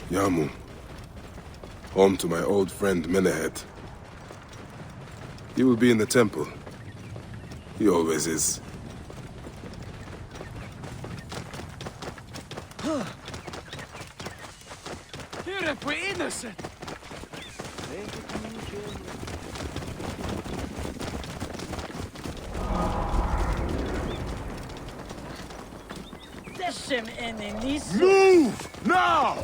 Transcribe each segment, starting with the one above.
Yamu. Home to my old friend Menehet. He will be in the temple. He always is. You're innocent! Move! Now!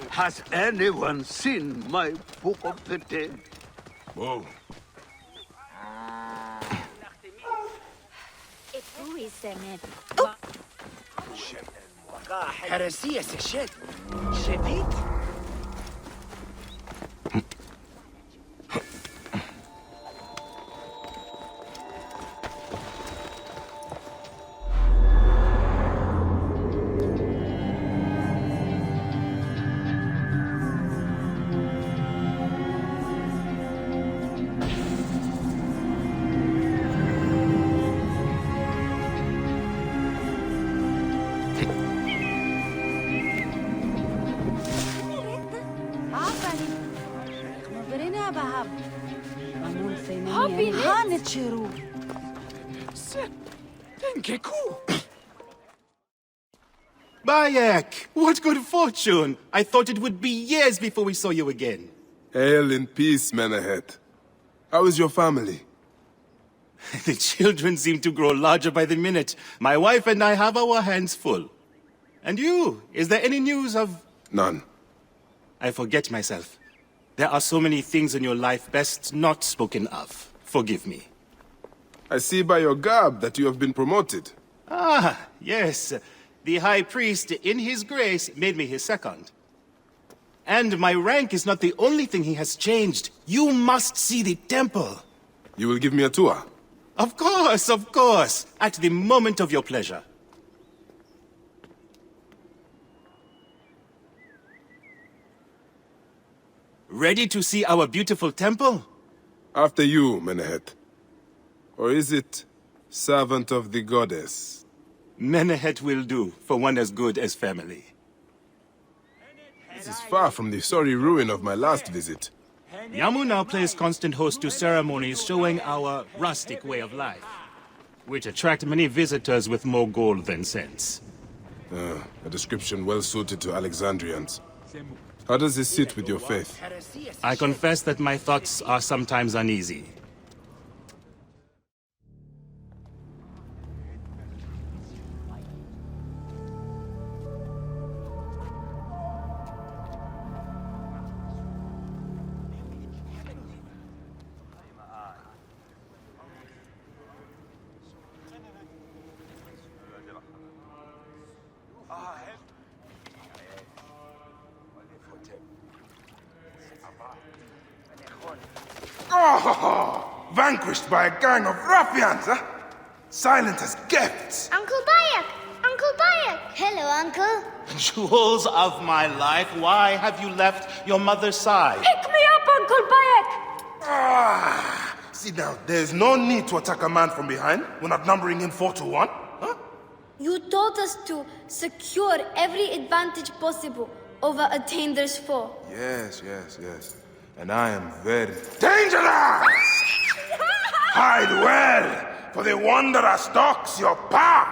Has anyone seen my Book of the Dead? Whoa. هرسية سشد شديد Bayek! What good fortune! I thought it would be years before we saw you again. Hail in peace, Menehet. How is your family? The children seem to grow larger by the minute. My wife and I have our hands full. And you? Is there any news of... None. I forget myself. There are so many things in your life best not spoken of. Forgive me. I see by your garb that you have been promoted. Ah, yes. The High Priest, in his grace, made me his second. And my rank is not the only thing he has changed. You must see the temple. You will give me a tour? Of course. At the moment of your pleasure. Ready to see our beautiful temple? After you, Menehet. Or is it servant of the goddess? Menehet will do, for one as good as family. This is far from the sorry ruin of my last visit. Yamu now plays constant host to ceremonies showing our rustic way of life, which attract many visitors with more gold than sense. A description well suited to Alexandrians. How does this sit with your faith? I confess that my thoughts are sometimes uneasy. Oh, vanquished by a gang of ruffians, huh? Silent as gifts. Uncle Bayek! Uncle Bayek! Hello, Uncle. Jewels of my life, why have you left your mother's side? Pick me up, Uncle Bayek! See now, there's no need to attack a man from behind. We're not numbering him 4-1, huh? You taught us to secure every advantage possible over a dangerous foe. Yes. And I am very dangerous! Hide well, for the wanderer stalks your path!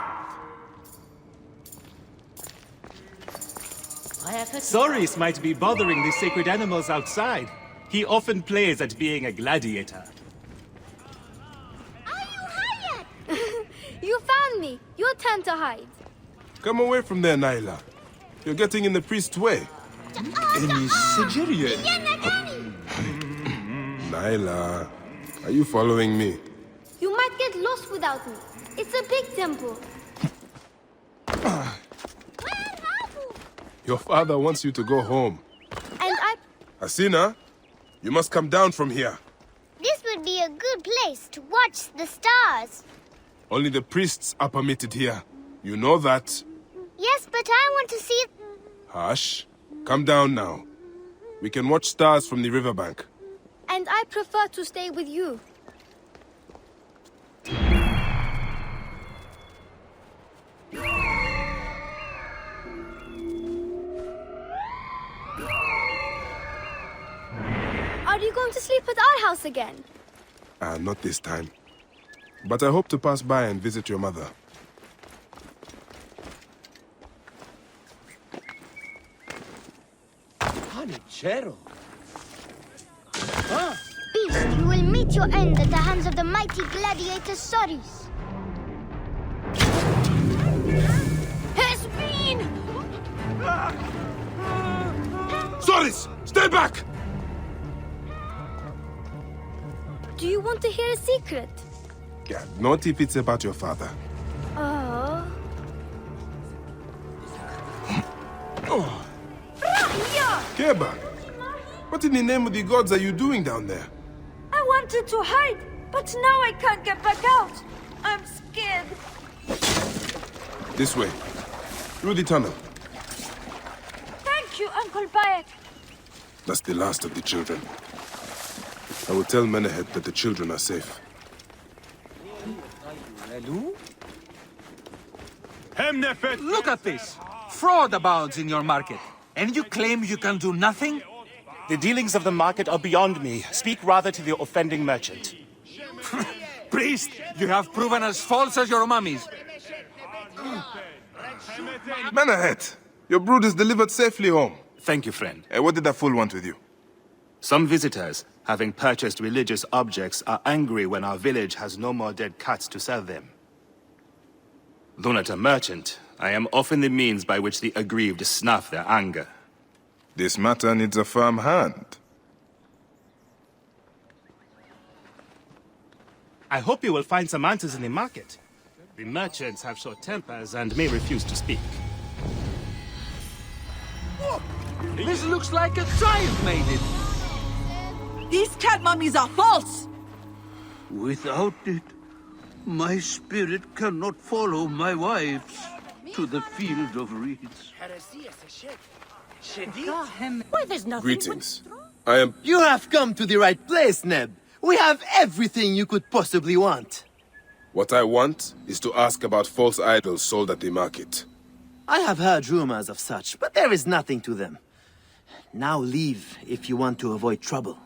Soris might be bothering the sacred animals outside. He often plays at being a gladiator. Are you hired? You found me. Your turn to hide. Come away from there, Naila. You're getting in the priest's way. Naila, are you following me? You might get lost without me. It's a big temple. Your father wants you to go home. And Asina, you must come down from here. This would be a good place to watch the stars. Only the priests are permitted here. You know that. Yes, but I want to see... Hush. Come down now. We can watch stars from the riverbank. And I prefer to stay with you. you going to sleep at our house again? Not this time. But I hope to pass by and visit your mother. Panicero. Beast, you will meet your end at the hands of the mighty gladiator Soris. Has been! Soris! Stay back! Do you want to hear a secret? Yeah, not if it's about your father. Oh. Keba! What in the name of the gods are you doing down there? I wanted to hide, but now I can't get back out. I'm scared. This way. Through the tunnel. Thank you, Uncle Bayek. That's the last of the children. I will tell Menehet that the children are safe. Look at this. Fraud abounds in your market. And you claim you can do nothing? The dealings of the market are beyond me. Speak rather to the offending merchant. Priest, you have proven as false as your mummies. Menehet! Your brood is delivered safely home. Thank you, friend. What did that fool want with you? Some visitors, having purchased religious objects, are angry when our village has no more dead cats to sell them. Though not a merchant, I am often the means by which the aggrieved snuff their anger. This matter needs a firm hand. I hope you will find some answers in the market. The merchants have short tempers and may refuse to speak. This looks like a child made it. These cat mummies are false. Without it, my spirit cannot follow my wives to the field of reeds. Why, there's nothing. Greetings. I am... You have come to the right place, Neb. We have everything you could possibly want. What I want is to ask about false idols sold at the market. I have heard rumors of such, but there is nothing to them. Now leave if you want to avoid trouble.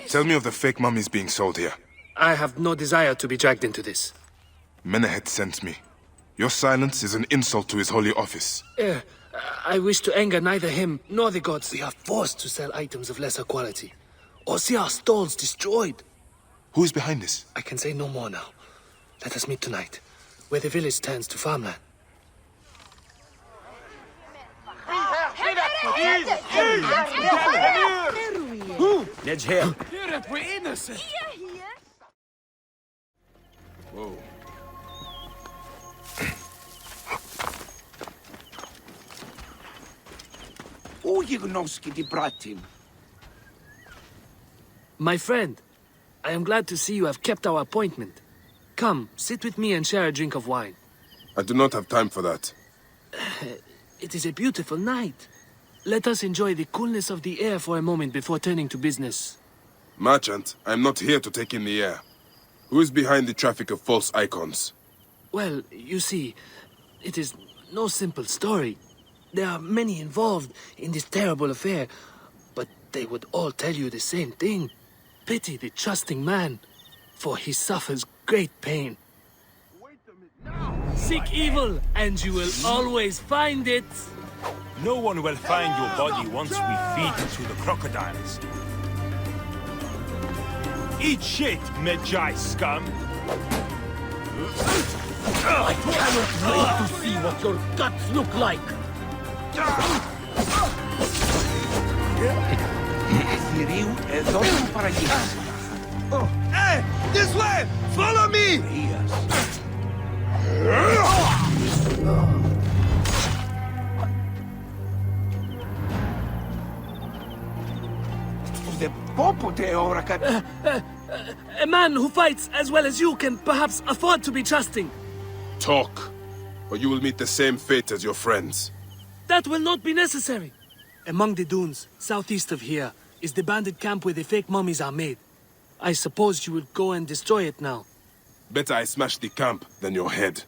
Tell me of the fake mummies being sold here. I have no desire to be dragged into this. Menehet sent me. Your silence is an insult to his holy office. I wish to anger neither him nor the gods. We are forced to sell items of lesser quality, or see our stalls destroyed. Who is behind this? I can say no more now. Let us meet tonight, where the village turns to farmland. Ned's here. Whoa. My friend, I am glad to see you have kept our appointment. Come, sit with me and share a drink of wine. I do not have time for that. It is a beautiful night. Let us enjoy the coolness of the air for a moment before turning to business. Merchant, I am not here to take in the air. Who is behind the traffic of false icons? Well, you see, it is no simple story. There are many involved in this terrible affair, but they would all tell you the same thing. Pity the trusting man, for he suffers great pain. Seek evil, and you will always find it. No one will find your body once we feed it to the crocodiles. Eat shit, Medjai scum! I cannot wait to see what your guts look like. Hey! This way! Follow me! A man who fights as well as you can perhaps afford to be trusting. Talk, or you will meet the same fate as your friends. That will not be necessary. Among the dunes, southeast of here, is the bandit camp where the fake mummies are made. I suppose you will go and destroy it now. Better I smash the camp than your head.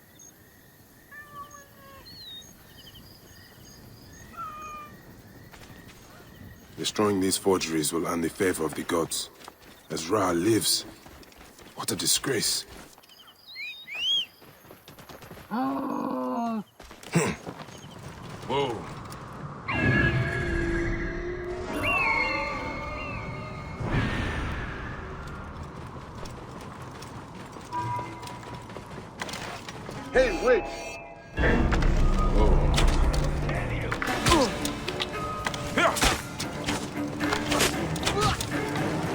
Destroying these forgeries will earn the favor of the gods. As Ra lives, what a disgrace. Whoa. Hey, wait!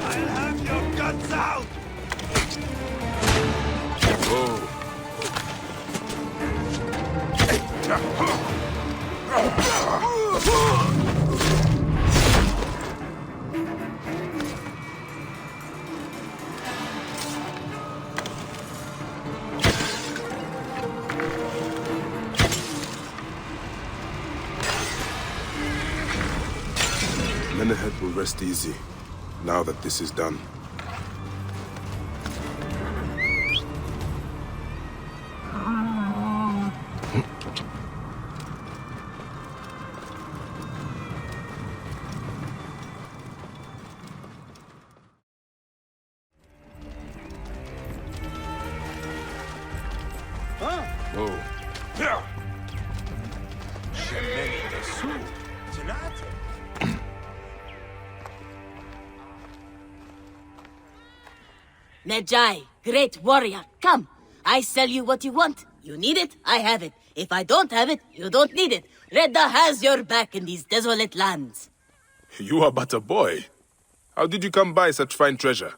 I'll have your guts out! Whoa. Menehet will rest easy, now that this is done. Whoa. Medjai, great warrior, come. I sell you what you want. You need it, I have it. If I don't have it, you don't need it. Redda has your back in these desolate lands. You are but a boy. How did you come by such fine treasure?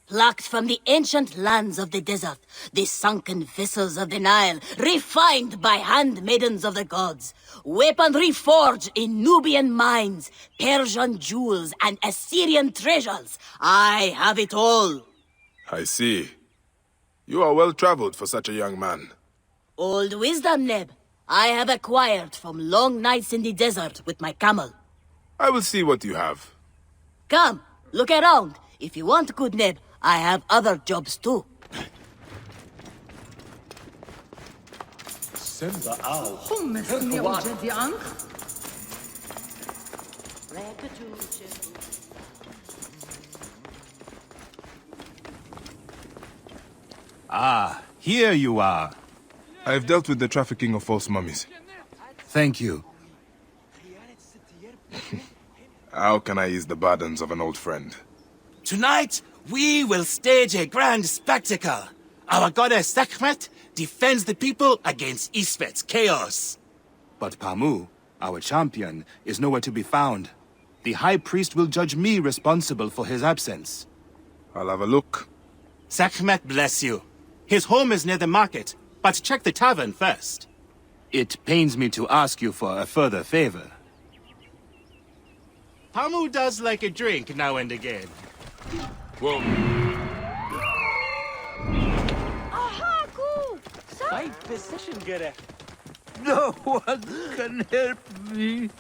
Plucked from the ancient lands of the desert, the sunken vessels of the Nile, refined by handmaidens of the gods, weaponry forged in Nubian mines, Persian jewels, and Assyrian treasures. I have it all. I see. You are well-traveled for such a young man. Old wisdom, Neb. I have acquired from long nights in the desert with my camel. I will see what you have. Come, look around. If you want good Neb, I have other jobs too. Ah, here you are. I have dealt with the trafficking of false mummies. Thank you. How can I ease the burdens of an old friend? Tonight, we will stage a grand spectacle. Our goddess Sekhmet defends the people against Isfet's chaos. But Pamu, our champion, is nowhere to be found. The High Priest will judge me responsible for his absence. I'll have a look. Sekhmet bless you. His home is near the market, but check the tavern first. It pains me to ask you for a further favor. Pamu does like a drink now and again. Whoa. Aha, cool! No one can help me.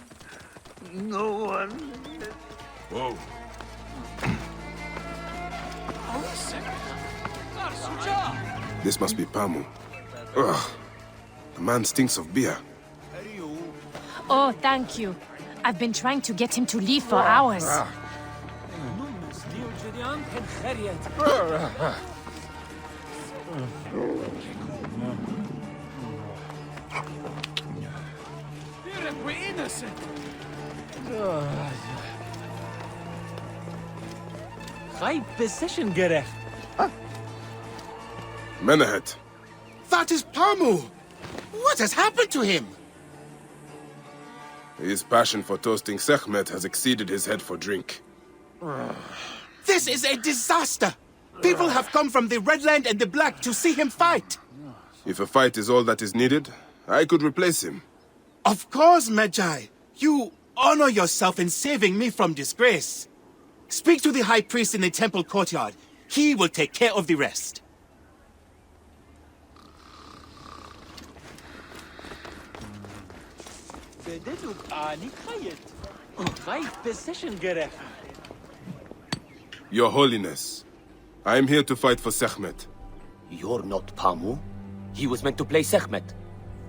No one. Whoa. This must be Pamu. Ugh. The man stinks of beer. Oh, thank you. I've been trying to get him to leave for hours. We're innocent. Menehet. That is Pamu! What has happened to him? His passion for toasting Sekhmet has exceeded his head for drink. This is a disaster! People have come from the Red Land and the Black to see him fight. If a fight is all that is needed, I could replace him. Of course, Medjai. You honor yourself in saving me from disgrace. Speak to the High Priest in the temple courtyard. He will take care of the rest. Your Holiness, I am here to fight for Sekhmet. You're not Pamu. He was meant to play Sekhmet.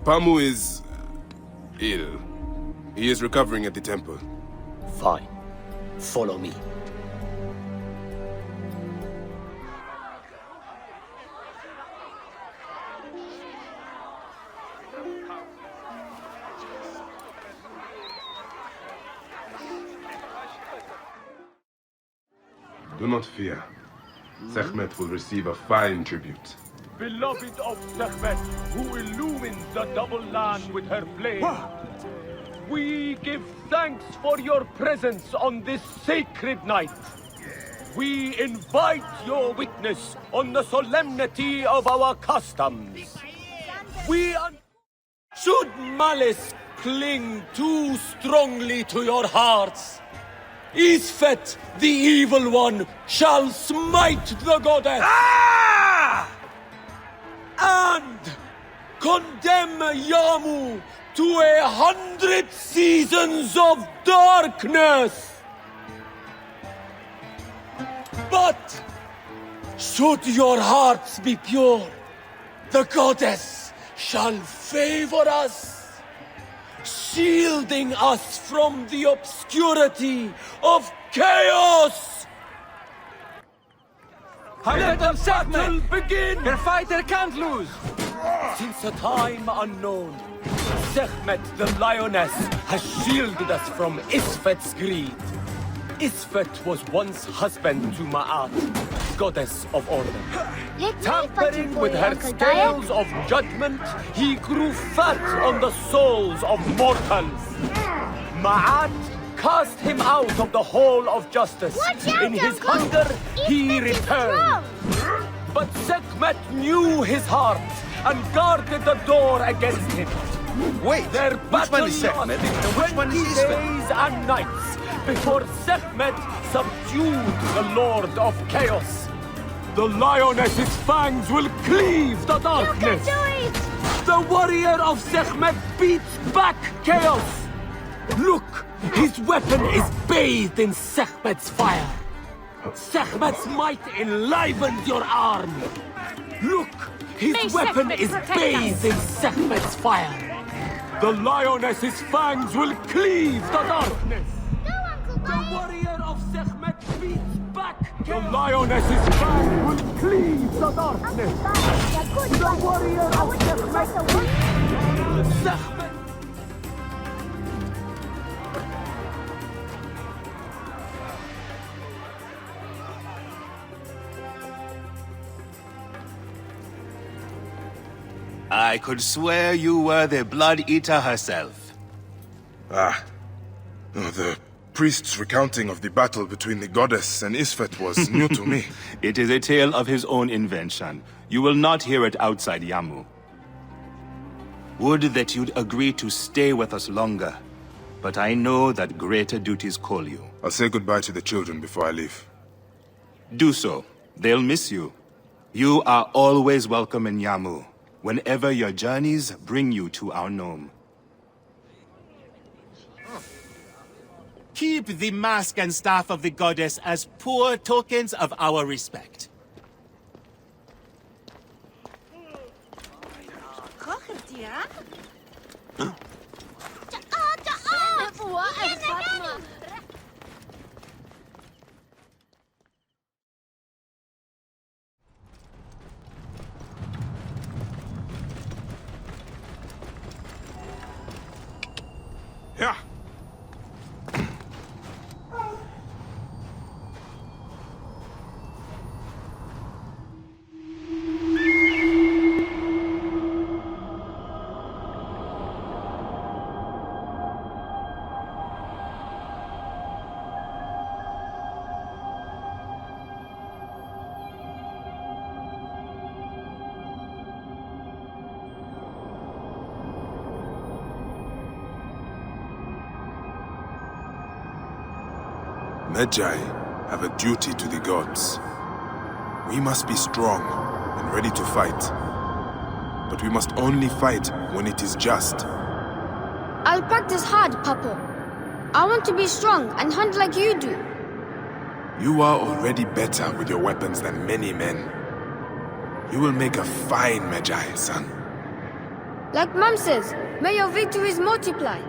Pamu is ill. He is recovering at the temple. Fine. Follow me. Do not fear. Sekhmet will receive a fine tribute. Beloved of Sekhmet, who illumines the double land with her flame. We give thanks for your presence on this sacred night. We invite your witness on the solemnity of our customs. Should malice cling too strongly to your hearts, Isfet, the evil one, shall smite the goddess and condemn Yamu to 100 seasons of darkness. But should your hearts be pure, the goddess shall favor us, shielding us from the obscurity of chaos. Let them battle begin! Their fighter can't lose! Since a time unknown, Sekhmet the lioness has shielded us from Isfet's greed. Isfet was once husband to Ma'at, goddess of order. Tampering with her scales of judgment, he grew fat on the souls of mortals. Ma'at cast him out of the hall of justice. In his hunger, he returned. But Sekhmet knew his heart and guarded the door against him. Wait, their which one is Sekhmet? Which one is Isfet? Days and nights before Sekhmet subdued the Lord of Chaos. The lioness's fangs will cleave the darkness. You can do it! The warrior of Sekhmet beats back Chaos. Look, his weapon is bathed in Sekhmet's fire. Sekhmet's might enlivens your arm. Look, his weapon is bathed in Sekhmet's fire. The lioness's fangs will cleave the darkness. The warrior of Sekhmet beats back. The lioness's fang will cleave the darkness. The warrior of Sekhmet. I could swear you were the Blood Eater herself. Ah. Oh, the priest's recounting of the battle between the goddess and Isfet was new to me. It is a tale of his own invention. You will not hear it outside Yamu. Would that you'd agree to stay with us longer. But I know that greater duties call you. I'll say goodbye to the children before I leave. Do so. They'll miss you. You are always welcome in Yamu, whenever your journeys bring you to our gnome. Keep the mask and staff of the goddess as poor tokens of our respect. Yeah. Magi have a duty to the gods. We must be strong and ready to fight. But we must only fight when it is just. I'll practice hard, Papa. I want to be strong and hunt like you do. You are already better with your weapons than many men. You will make a fine Magi, son. Like Mom says, may your victories multiply.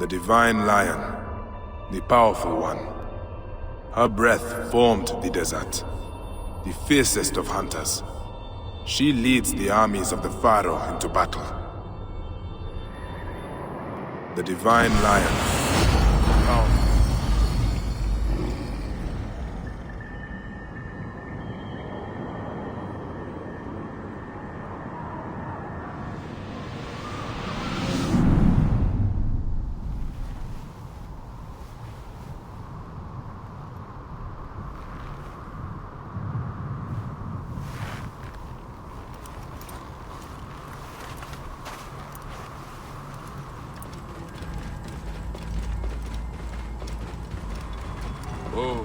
The divine lion, the powerful one. Her breath formed the desert, the fiercest of hunters. She leads the armies of the Pharaoh into battle. The divine lion. Powerful. Oh.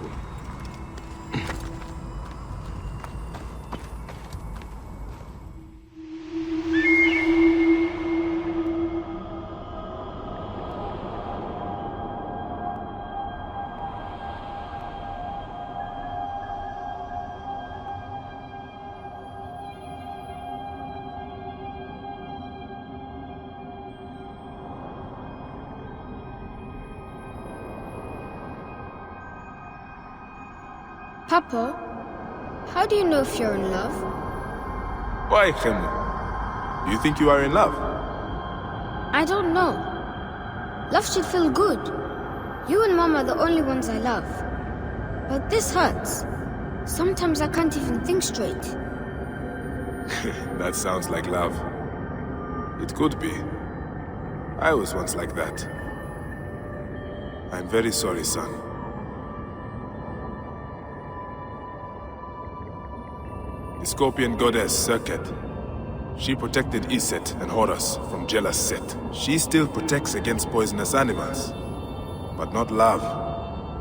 Papa, how do you know if you're in love? Why, Khemu? Do you think you are in love? I don't know. Love should feel good. You and Mom are the only ones I love. But this hurts. Sometimes I can't even think straight. That sounds like love. It could be. I was once like that. I'm very sorry, son. The Scorpion goddess Serket. She protected Iset and Horus from jealous Set. She still protects against poisonous animals. But not love.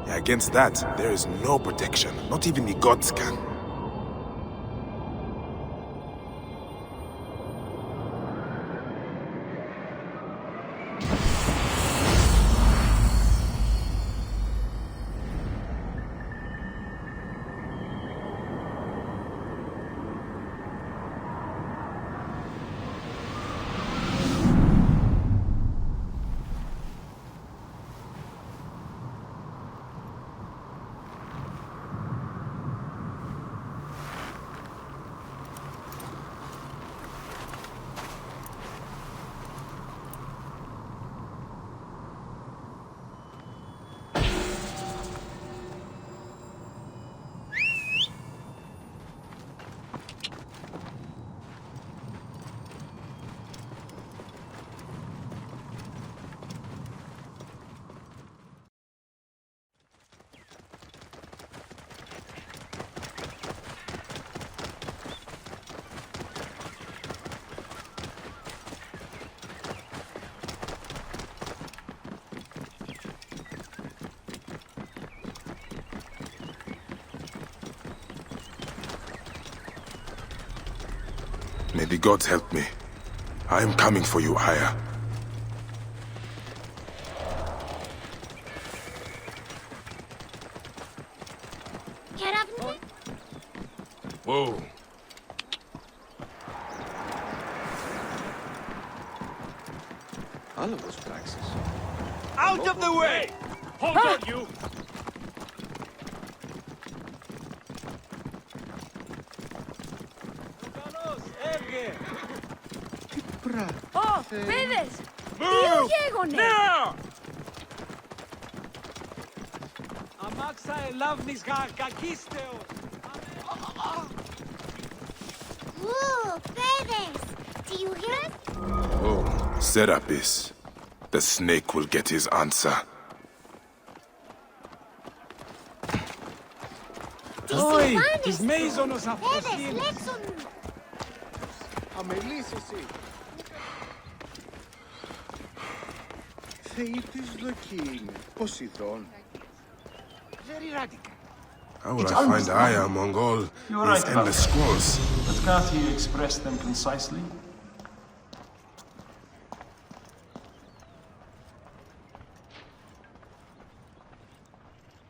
Against that, there is no protection. Not even the gods can. May the gods help me. I am coming for you, Aya. Whoa. Out of the way! Hold on, you! Oh, παιδες! Τι γέγονε! Now! Αμάξα ελάβνης κακίστεο! Whoa, παιδες! Do you hear it? Oh, Serapis. The snake will get his answer. Oi! Τις μέιζονος αυτοσύνης! Παιδες, λέξον! Αμελής εσύ. Θεή της δοκή είναι. Ποσειδών. Very radical. How will I find Aya among all these endless scrolls? But can't he express them concisely?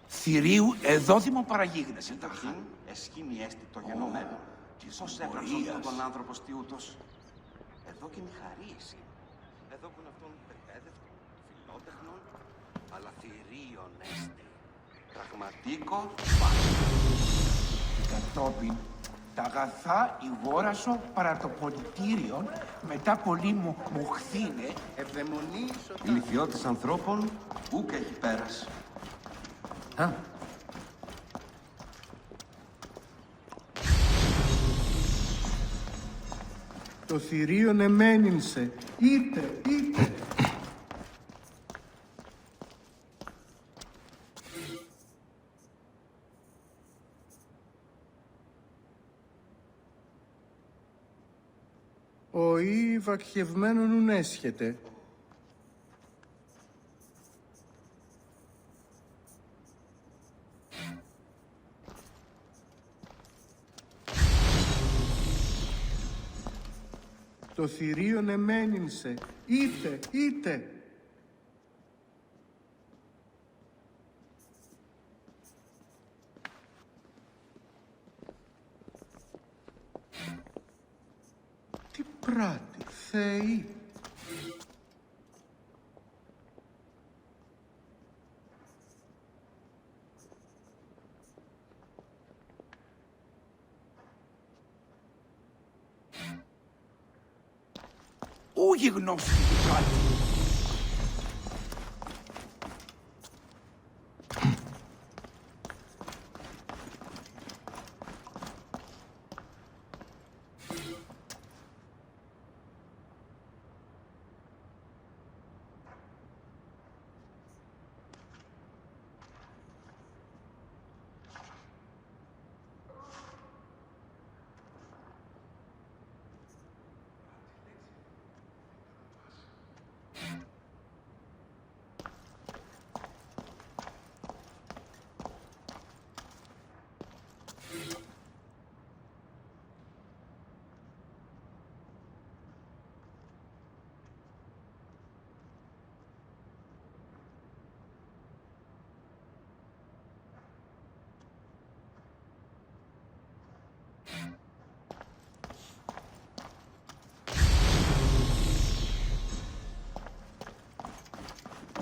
Θηρίου εδόδημο παραγίγνεσαι τάχα. Εσχήμη έστι το γενομένο. Και πώς έπραξαν τον άνθρωπο στιούτος. Εδώ και μη χαρίεση. Εδώ που είναι αυτόν παιδεύτο, αλλά θηρίον έστε. Πραγματικός κατόπιν τα αγαθά ηγόρασο παρά το πολιτήριον, μετά πολύ μου χθήνε, ευδαιμονής ηλικιώτης ανθρώπων, ούκ έχει πέρας. Το θηρίον εμένυνσε, είτε. Ο ή βακχευμένον ουν έσχεται. Το θηρίον εμένυνσε, είτε. Τι πράττει, Θεή. ούγι γνώση τι πράττει.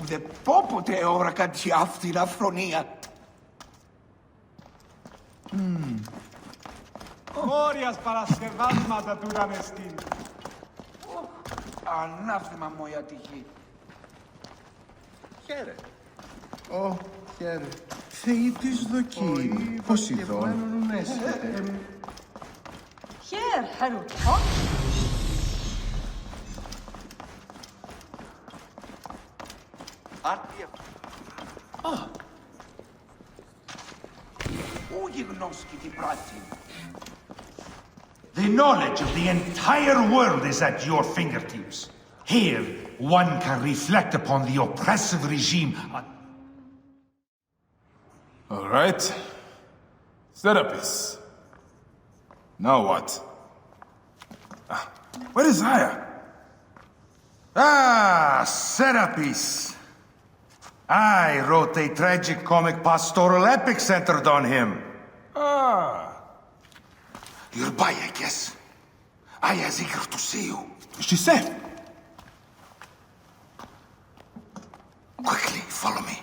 Δε πόποτε έωρακα τη αυτήν αφρονία. Όριας παρασκευάσματα του γαμεστήν. Ανάθεμα μου η ατυχή. Χαίρε. Χαίρε. Θεή της δοκίμη. Ποσειδών. خير حلو ούγι γνώση τι πράττει. The knowledge of the entire world is at your fingertips. Here, one can reflect upon the oppressive regime. All right. Serapis. Now what? Where is Aya? Serapis. I wrote a tragic comic pastoral epic centered on him. You're Bayek, yes? Aya's eager to see you. She said. Quickly, follow me.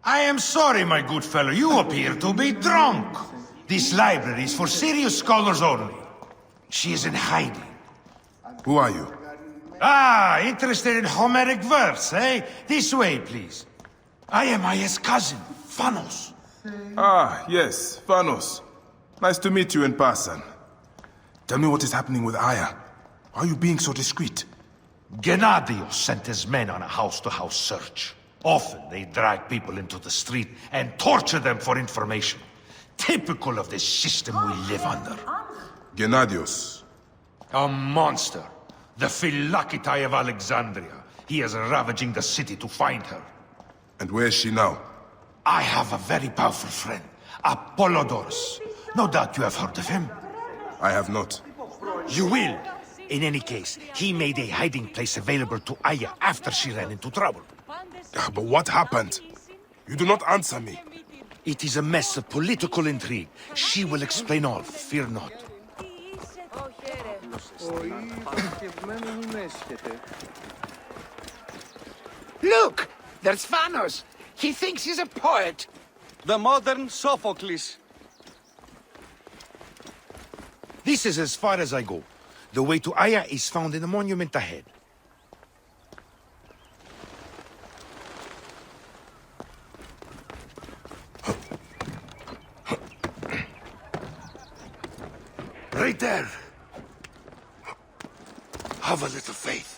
I am sorry, my good fellow. You appear to be drunk. This library is for serious scholars only. She is in hiding. Who are you? Interested in Homeric verse, eh? This way, please. I am Aya's cousin, Phanos. Yes, Phanos. Nice to meet you in person. Tell me what is happening with Aya. Why are you being so discreet? Gennadios sent his men on a house-to-house search. Often they drag people into the street and torture them for information. Typical of the system we live under. Gennadios. A monster. The phylakitai of Alexandria. He is ravaging the city to find her. And where is she now? I have a very powerful friend, Apollodorus. No doubt you have heard of him. I have not. You will. In any case, he made a hiding place available to Aya after she ran into trouble. But what happened? You do not answer me. It is a mess of political intrigue. She will explain all, fear not. Look! There's Vanos! He thinks he's a poet! The modern Sophocles. This is as far as I go. The way to Aya is found in the monument ahead. Right there. Have a little faith.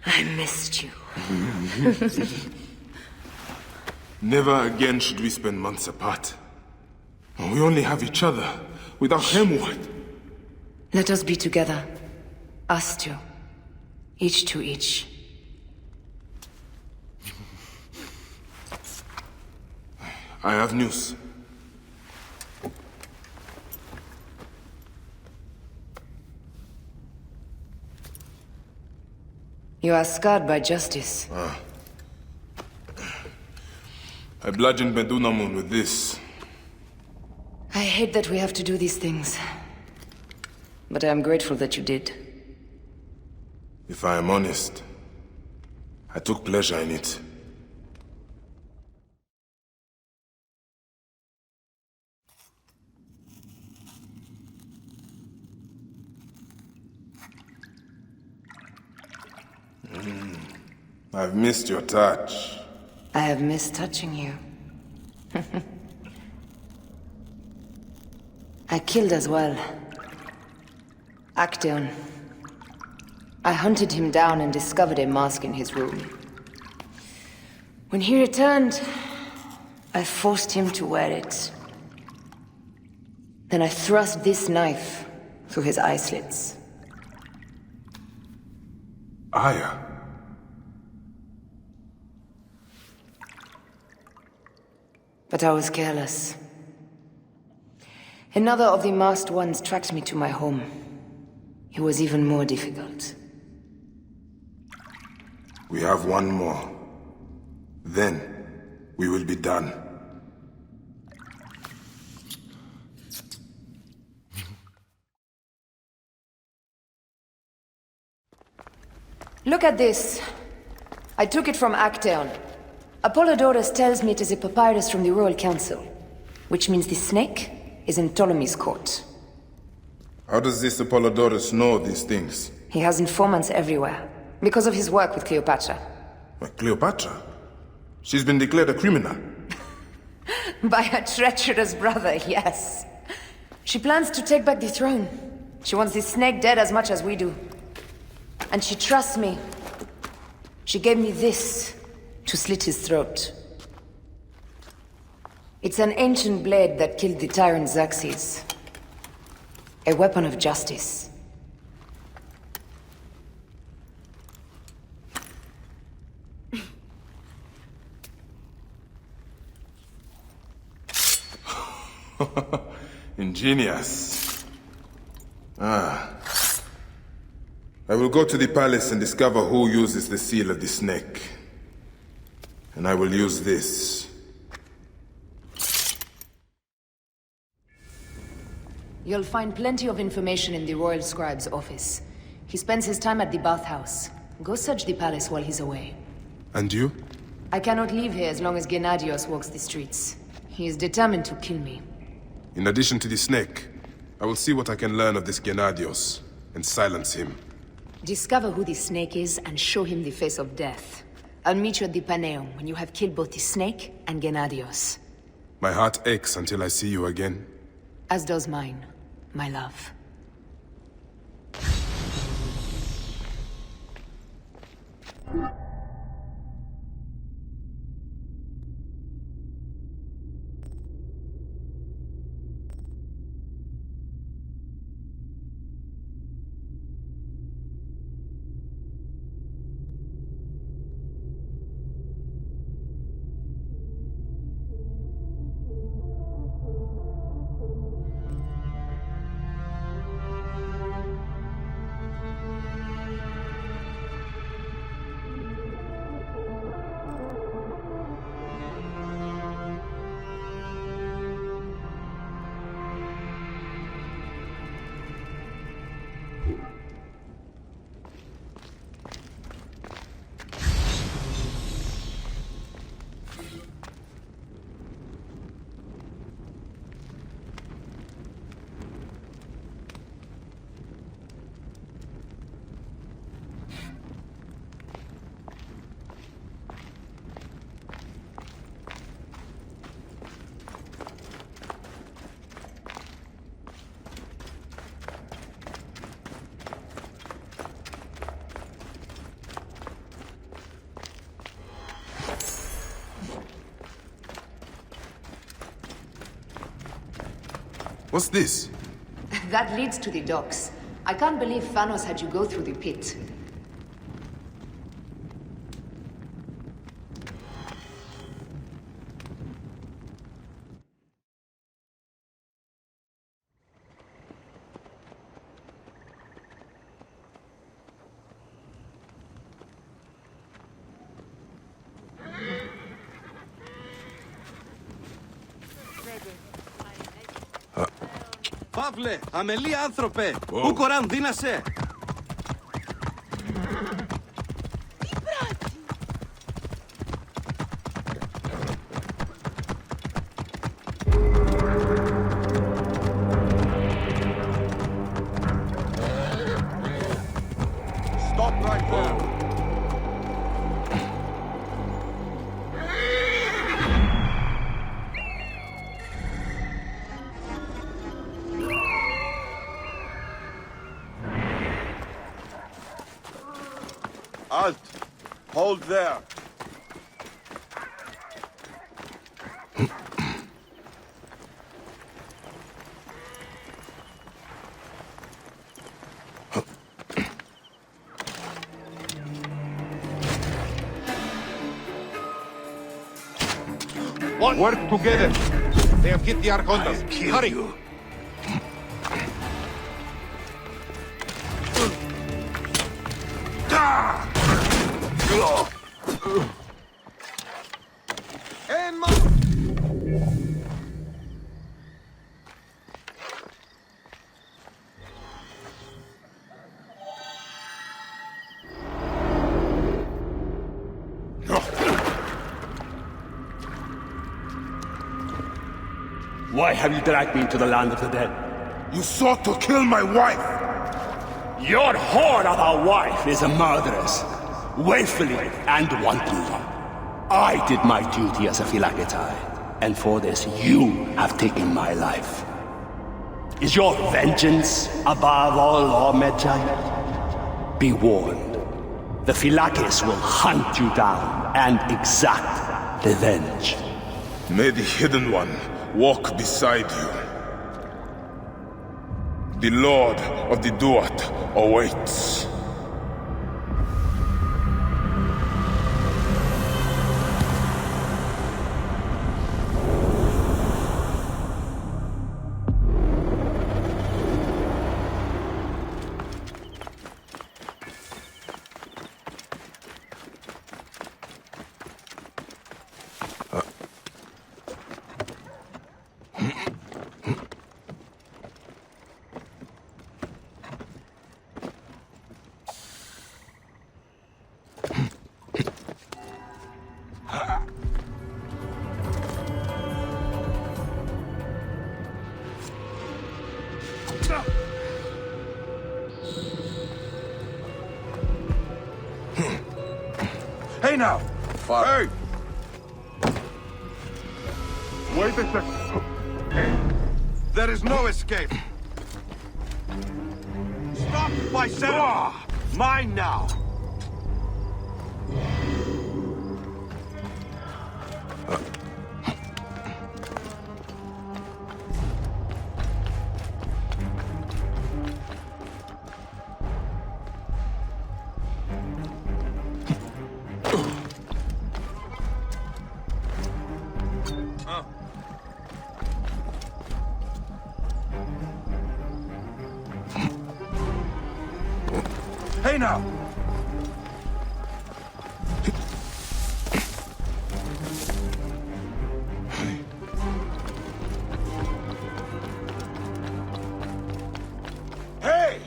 I missed you. Never again should we spend months apart. We only have each other. Without him, what? Let us be together. Us two. Each to each. I have news. You are scarred by justice. I bludgeoned Medunamun with this. I hate that we have to do these things. But I am grateful that you did. If I am honest, I took pleasure in it. I've missed your touch. I have missed touching you. I killed as well. Actaeon. I hunted him down and discovered a mask in his room. When he returned, I forced him to wear it. Then I thrust this knife through his eye slits. Aya. But I was careless. Another of the masked ones tracked me to my home. It was even more difficult. We have one more. Then, we will be done. Look at this. I took it from Actaeon. Apollodorus tells me it is a papyrus from the Royal Council, which means the snake is in Ptolemy's court. How does this Apollodorus know these things? He has informants everywhere, because of his work with Cleopatra. Cleopatra? She's been declared a criminal. By her treacherous brother, yes. She plans to take back the throne. She wants the snake dead as much as we do. And she trusts me. She gave me this to slit his throat. It's an ancient blade that killed the tyrant Xerxes. A weapon of justice. Ingenious. I will go to the palace and discover who uses the seal of the snake. And I will use this. You'll find plenty of information in the Royal Scribe's office. He spends his time at the bathhouse. Go search the palace while he's away. And you? I cannot leave here as long as Gennadios walks the streets. He is determined to kill me. In addition to the snake, I will see what I can learn of this Gennadios and silence him. Discover who the snake is and show him the face of death. I'll meet you at the Paneum when you have killed both the snake and Gennadios. My heart aches until I see you again. As does mine, my love. What's this? That leads to the docks. I can't believe Thanos had you go through the pit. Παύλε, αμελή άνθρωπε, πού κοράν δίνασε. Stop right there. Halt! Hold there. Work together. They have hit the Arcondas. Hurry! Why have you dragged me into the land of the dead? You sought to kill my wife! Your whore of a wife is a murderess, willfully and wantonly. I did my duty as a phylakitai, and for this you have taken my life. Is your vengeance above all law, Medjay? Be warned, the Phylakis will hunt you down and exact revenge. May the Hidden One walk beside you. The Lord of the Duat awaits. Hey now! Hey! Wait a second. There is no escape. Stop by Sarah! Mine now! Hey now! Hey!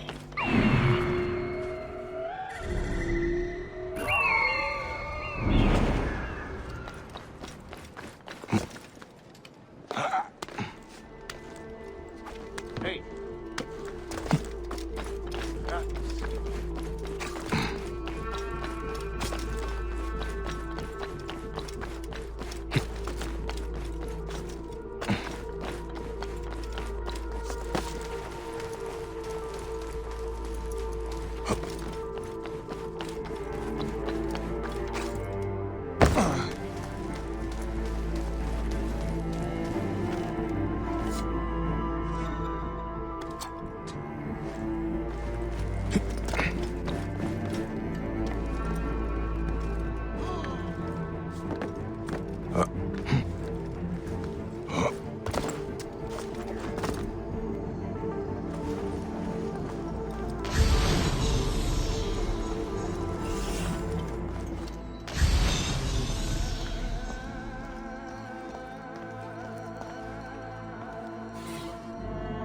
Hey!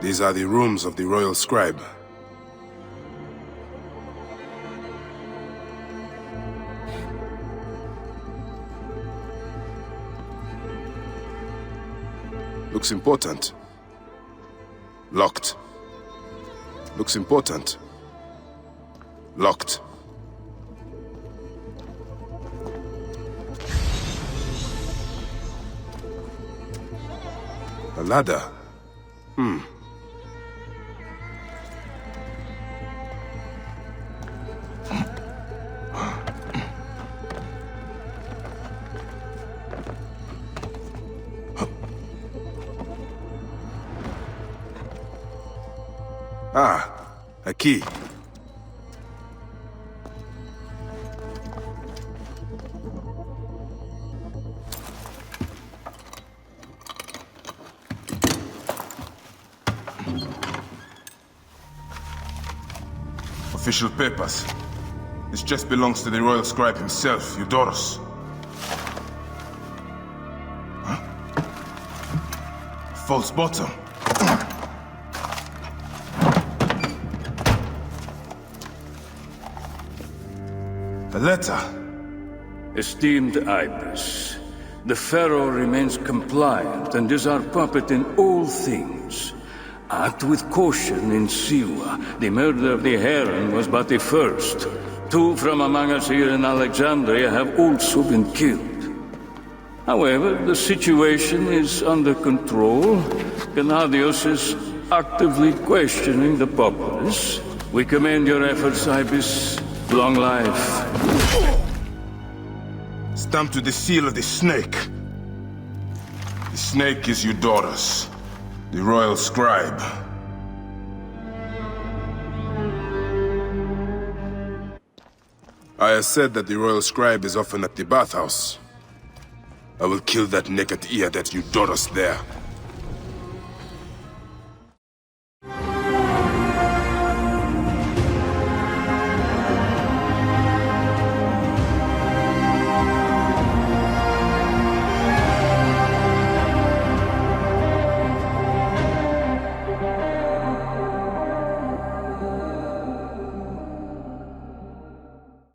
These are the rooms of the royal scribe. Looks important. Locked. Looks important. Locked. A ladder. Ah, a key. Official papers. This chest belongs to the royal scribe himself, Eudorus. Huh? False bottom. A letter. Esteemed Ibis, the Pharaoh remains compliant and is our puppet in all things. Act with caution in Siwa. The murder of the Heron was but the first. 2 from among us here in Alexandria have also been killed. However, the situation is under control. Gennadios is actively questioning the populace. We commend your efforts, Ibis. Long life. Stamped with the seal of the snake. The snake is Eudorus, the royal scribe. I have said that the royal scribe is often at the bathhouse. I will kill that naked ear that Eudorus there.